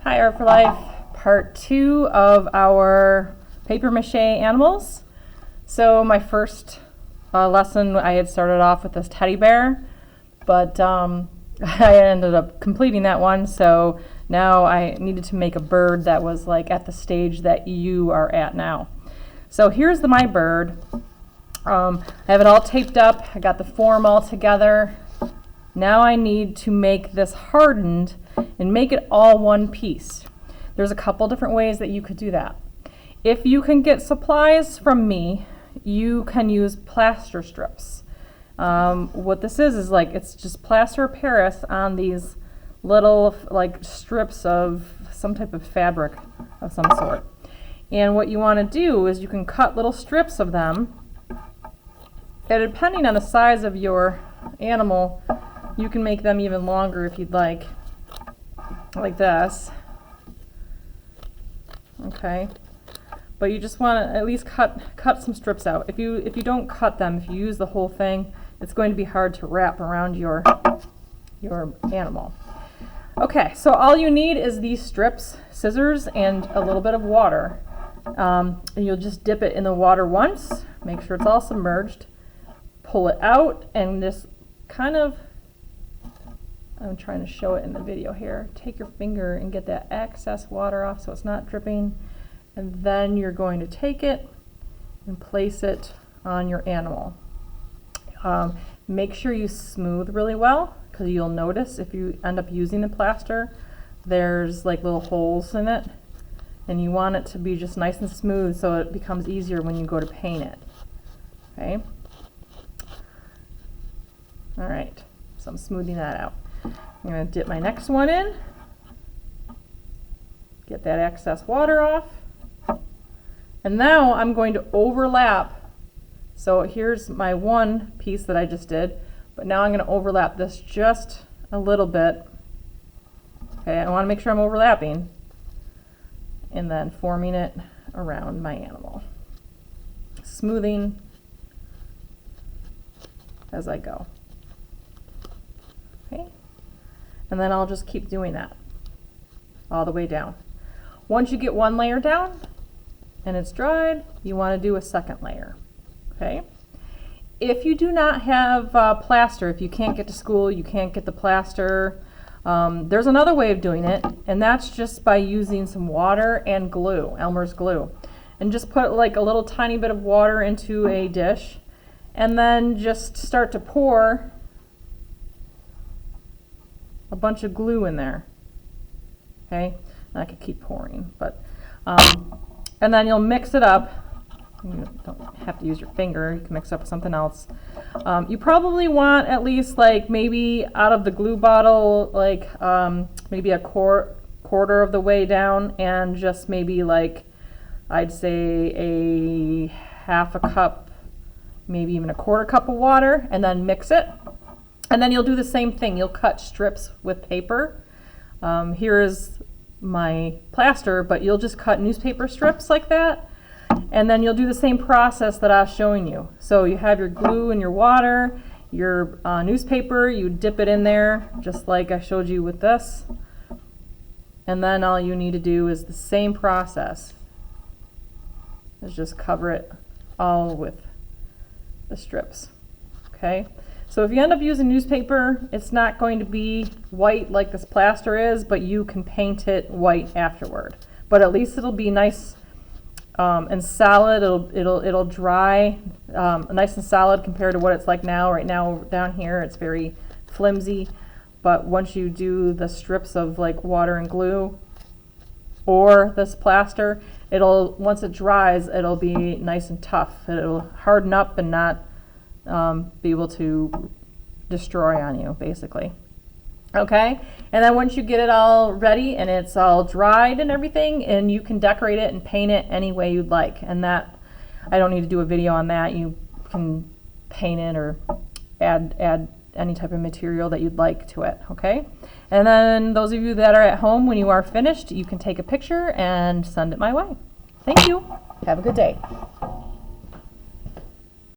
Hi, Art for Life, part 2 of our paper mache animals. So my first lesson, I had started off with this teddy bear, but I ended up completing that one, so now I needed to make a bird that was like at the stage that you are at now. So here's my bird. I have it all taped up, I got the form all together. Now I need to make this hardened and make it all one piece. There's a couple different ways that you could do that. If you can get supplies from me, you can use plaster strips. What this is like, it's just plaster of Paris on these little like strips of some type of fabric of some sort. And what you want to do is you can cut little strips of them, and depending on the size of your animal, you can make them even longer if you'd like this. Okay, but you just want to at least cut some strips out. If you don't cut them, if you use the whole thing, it's going to be hard to wrap around your animal. Okay, so all you need is these strips, scissors, and a little bit of water. And you'll just dip it in the water once, make sure it's all submerged, pull it out, and just kind of, I'm trying to show it in the video here. Take your finger and get that excess water off so it's not dripping. And then you're going to take it and place it on your animal. Make sure you smooth really well, because you'll notice if you end up using the plaster, there's like little holes in it. And you want it to be just nice and smooth so it becomes easier when you go to paint it. Okay? All right, so I'm smoothing that out. I'm going to dip my next one in, get that excess water off, and now I'm going to overlap. So here's my one piece that I just did, but now I'm going to overlap this just a little bit. Okay, I want to make sure I'm overlapping, and then forming it around my animal, smoothing as I go. Okay. And then I'll just keep doing that all the way down. Once you get one layer down and it's dried, you want to do a second layer. Okay? If you do not have plaster, if you can't get to school, you can't get the plaster, there's another way of doing it, and that's just by using some water and glue, Elmer's glue. And just put like a little tiny bit of water into a dish, and then just start to pour a bunch of glue in there. Okay, and I could keep pouring, but and then you'll mix it up. You don't have to use your finger, you can mix up with something else. You probably want at least like maybe out of the glue bottle, like maybe a quarter of the way down, and just maybe like I'd say a half a cup, maybe even a quarter cup of water, and then mix it. And then you'll do the same thing. You'll cut strips with paper. Here is my plaster, but you'll just cut newspaper strips like that. And then you'll do the same process that I was showing you. So you have your glue and your water, your newspaper, you dip it in there, just like I showed you with this. And then all you need to do is the same process. Is just cover it all with the strips. Okay? So if you end up using newspaper, it's not going to be white like this plaster is, but you can paint it white afterward. But at least it'll be nice and solid. It'll dry nice and solid compared to what it's like now. Right now down here it's very flimsy, but once you do the strips of like water and glue or this plaster, once it dries, it'll be nice and tough. It'll harden up and not be able to destroy on you, basically. Okay, and then once you get it all ready and it's all dried and everything, and you can decorate it and paint it any way you'd like. And that, I don't need to do a video on that. You can paint it or add any type of material that you'd like to it. Okay, and then those of you that are at home, when you are finished, you can take a picture and send it my way. Thank you. Have a good day.